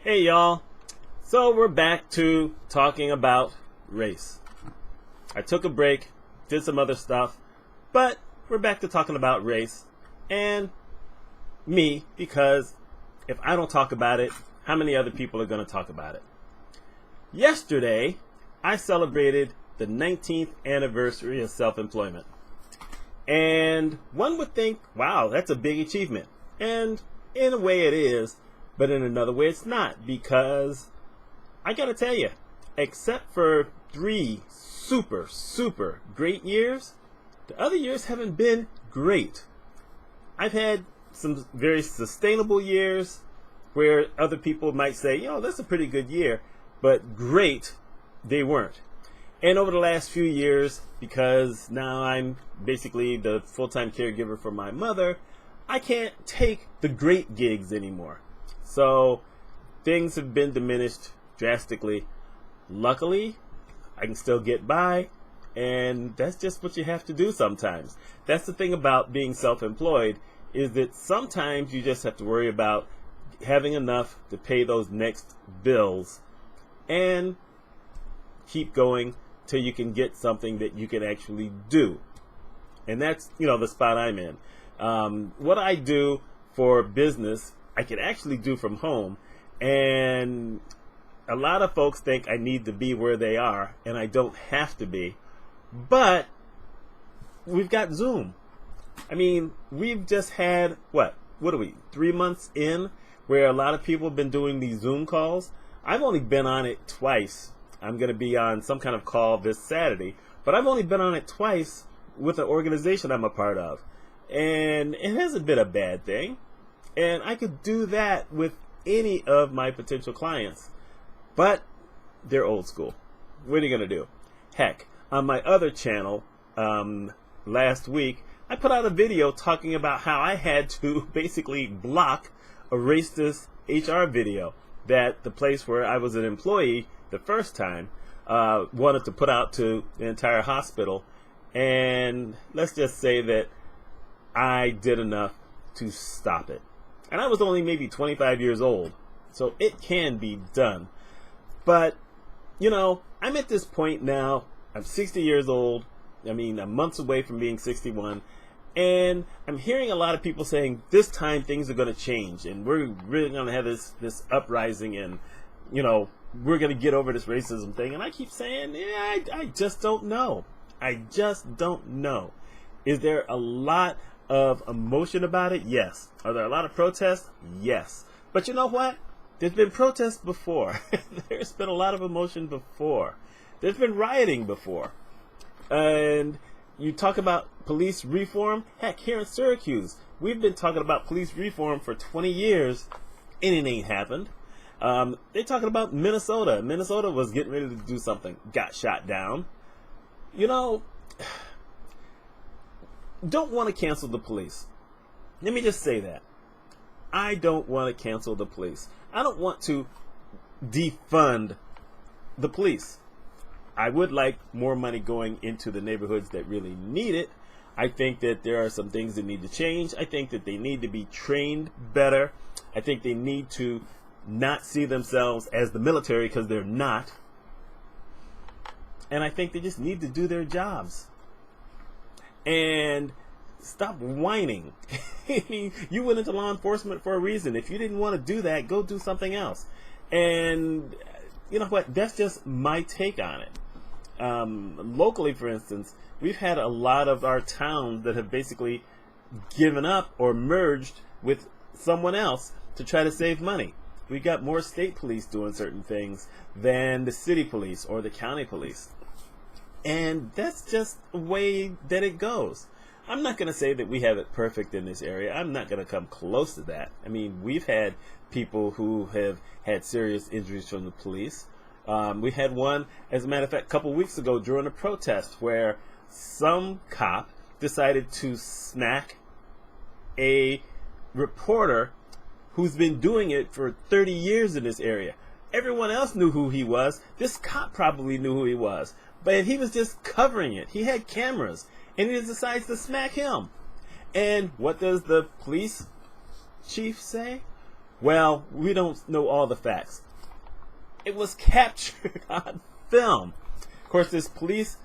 Hey y'all, so we're back to talking about race. I took a break, did some other stuff, but we're back to talking about race and me, because if I don't talk about it, how many other people are going to talk about it? Yesterday, I celebrated the 19th anniversary of self-employment. And one would think, wow, that's a big achievement. And in a way it is, but in another way it's not, because I gotta tell you, except for 3 super great years, the other years haven't been great. I've had some very sustainable years where other people might say, that's a pretty good year, but great, they weren't. And over the last few years, because now I'm basically the full-time caregiver for my mother, I can't take the great gigs anymore. So things have been diminished drastically. Luckily, I can still get by, and that's just what you have to do sometimes. That's the thing about being self-employed, is that sometimes you just have to worry about having enough to pay those next bills and keep going till you can get something that you can actually do. And that's, the spot I'm in. What I do for business, I can actually do from home. And a lot of folks think I need to be where they are, and I don't have to be. But we've got Zoom. I mean, we've just had, what are we, 3 months in, where a lot of people have been doing these Zoom calls. I've only been on it twice. I'm going to be on some kind of call this Saturday, but I've only been on it twice with an organization I'm a part of. And it hasn't been a bad thing. And I could do that with any of my potential clients. But they're old school. What are you going to do? Heck, on my other channel, last week, I put out a video talking about how I had to basically block a racist HR video that the place where I was an employee the first time wanted to put out to the entire hospital. And let's just say that I did enough to stop it. And I was only maybe 25 years old, so it can be done. But, I'm at this point now. I'm 60 years old. I'm months away from being 61. And I'm hearing a lot of people saying this time things are going to change, and we're really going to have this uprising, and, we're going to get over this racism thing. And I keep saying, I just don't know. I just don't know. Is there a lot of emotion about it? Yes. Are there a lot of protests? Yes. But you know what? There's been protests before. There's been a lot of emotion before. There's been rioting before. And you talk about police reform. Heck, here in Syracuse, we've been talking about police reform for 20 years, and it ain't happened. They're talking about Minnesota. Minnesota was getting ready to do something, got shot down. Don't want to cancel the police. Let me just say that. I don't want to cancel the police. I don't want to defund the police. I would like more money going into the neighborhoods that really need it. I think that there are some things that need to change. I think that they need to be trained better. I think they need to not see themselves as the military, because they're not. And I think they just need to do their jobs. And stop whining. You went into law enforcement for a reason. If you didn't want to do that, go do something else. And you know what? That's just my take on it. Locally, for instance, we've had a lot of our towns that have basically given up or merged with someone else to try to save money. We got more state police doing certain things than the city police or the county police. And that's just the way that it goes. I'm not going to say that we have it perfect in this area. I'm not going to come close to that. We've had people who have had serious injuries from the police. We had one, as a matter of fact, a couple weeks ago during a protest where some cop decided to smack a reporter who's been doing it for 30 years in this area. Everyone else knew who he was. This cop probably knew who he was. But he was just covering it. He had cameras. And he decides to smack him. And what does the police chief say? Well, we don't know all the facts. It was captured on film. Of course, this police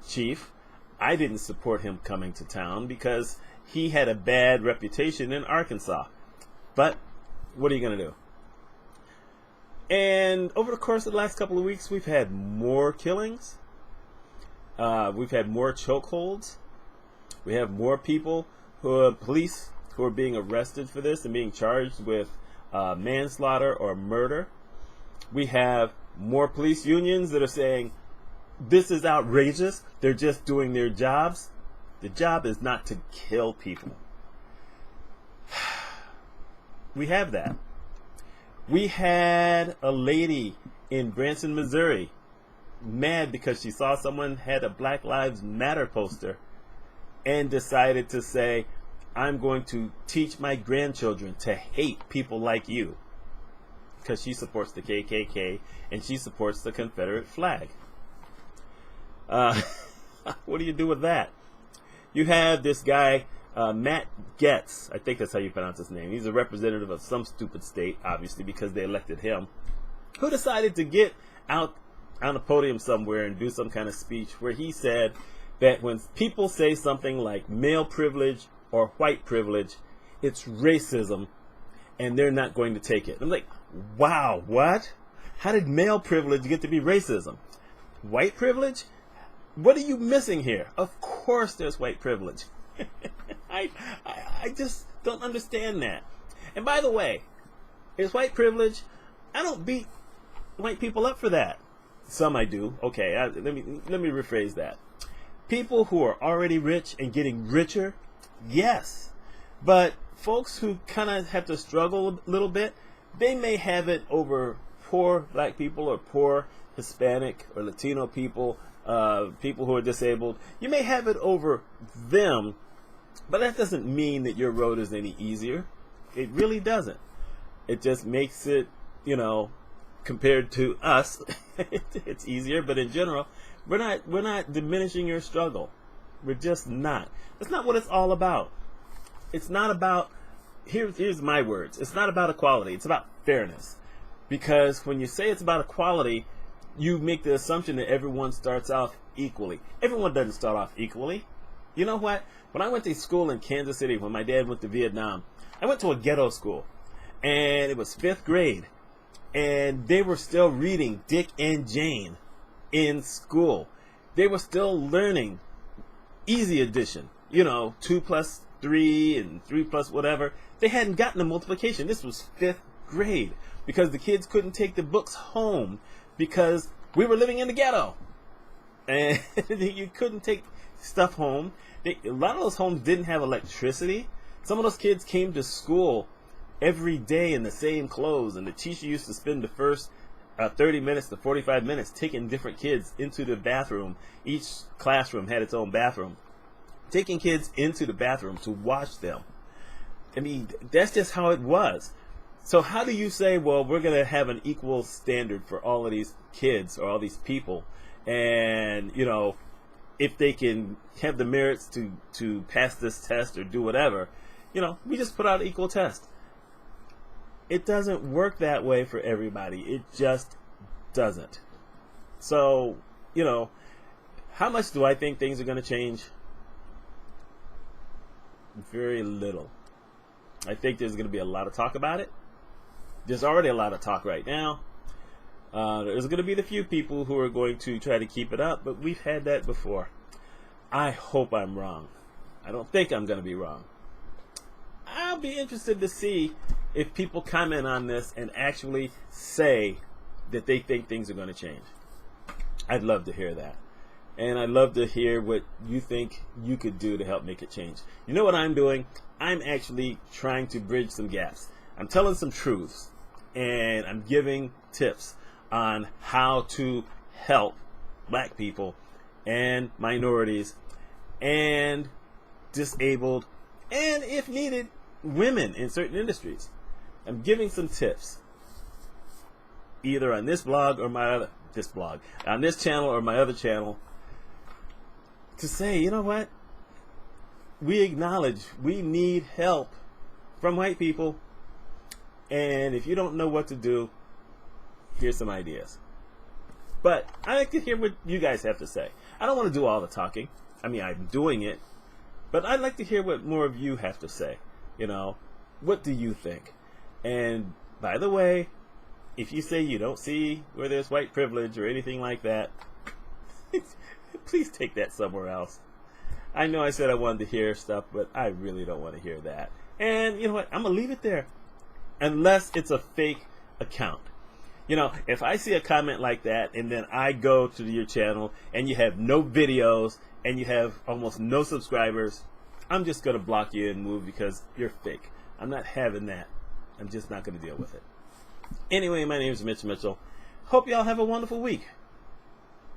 chief, I didn't support him coming to town because he had a bad reputation in Arkansas. But what are you going to do? And over the course of the last couple of weeks, we've had more killings. We've had more chokeholds. We have more people police who are being arrested for this and being charged with manslaughter or murder. We have more police unions that are saying, this is outrageous. They're just doing their jobs. The job is not to kill people. We have that. We had a lady in Branson, Missouri, mad because she saw someone had a Black Lives Matter poster and decided to say, I'm going to teach my grandchildren to hate people like you, because she supports the KKK and she supports the Confederate flag. What do you do with that? You have this guy, Matt Gaetz, I think that's how you pronounce his name. He's a representative of some stupid state, obviously, because they elected him, who decided to get out on a podium somewhere and do some kind of speech where he said that when people say something like male privilege or white privilege, it's racism, and they're not going to take it. I'm like, wow, what? How did male privilege get to be racism? White privilege? What are you missing here? Of course there's white privilege. I just don't understand that. And by the way, is white privilege? I don't beat white people up for that. Some I do. Okay, let me rephrase that. People who are already rich and getting richer, yes. But folks who kind of have to struggle a little bit, they may have it over poor black people or poor Hispanic or Latino people, people who are disabled. You may have it over them, but that doesn't mean that your road is any easier. It really doesn't. It just makes it, compared to us, it's easier. But in general, we're not diminishing your struggle. We're just not. That's not what it's all about. It's not about, here's my words. It's not about equality. It's about fairness. Because when you say it's about equality, you make the assumption that everyone starts off equally. Everyone doesn't start off equally. You know what? When I went to school in Kansas City, when my dad went to Vietnam, I went to a ghetto school. And it was 5th grade. And they were still reading Dick and Jane in school. They were still learning easy addition. 2 plus 3 and 3 plus whatever. They hadn't gotten the multiplication. This was 5th grade. Because the kids couldn't take the books home because we were living in the ghetto. And you couldn't take stuff home. A lot of those homes didn't have electricity. Some of those kids came to school every day in the same clothes, and the teacher used to spend the first 30 minutes to 45 minutes taking different kids into the bathroom. Each classroom had its own bathroom. Taking kids into the bathroom to wash them. I mean, that's just how it was. So how do you say, well, we're going to have an equal standard for all of these kids or all these people, and, if they can have the merits to pass this test or do whatever, we just put out an equal test. It doesn't work that way for everybody. It just doesn't. So, how much do I think things are going to change? Very little. I think there's going to be a lot of talk about it. There's already a lot of talk right now. There's going to be the few people who are going to try to keep it up, but we've had that before. I hope I'm wrong. I don't think I'm going to be wrong. I'll be interested to see if people comment on this and actually say that they think things are going to change. I'd love to hear that. And I'd love to hear what you think you could do to help make it change. You know what I'm doing? I'm actually trying to bridge some gaps. I'm telling some truths, and I'm giving tips on how to help black people and minorities and disabled and, if needed, women in certain industries. I'm giving some tips, either on this blog or on this channel or my other channel, to say, you know what? We acknowledge we need help from white people. And if you don't know what to do, here's some ideas. But I like to hear what you guys have to say. I don't want to do all the talking. I mean, I'm doing it. But I'd like to hear what more of you have to say. You know, what do you think? And by the way, if you say you don't see where there's white privilege or anything like that, please take that somewhere else. I know I said I wanted to hear stuff, but I really don't want to hear that. And you know what? I'm going to leave it there. Unless it's a fake account. You know, if I see a comment like that and then I go to your channel and you have no videos and you have almost no subscribers, I'm just going to block you and move because you're fake. I'm not having that. I'm just not going to deal with it. Anyway, my name is Mitch Mitchell. Hope y'all have a wonderful week.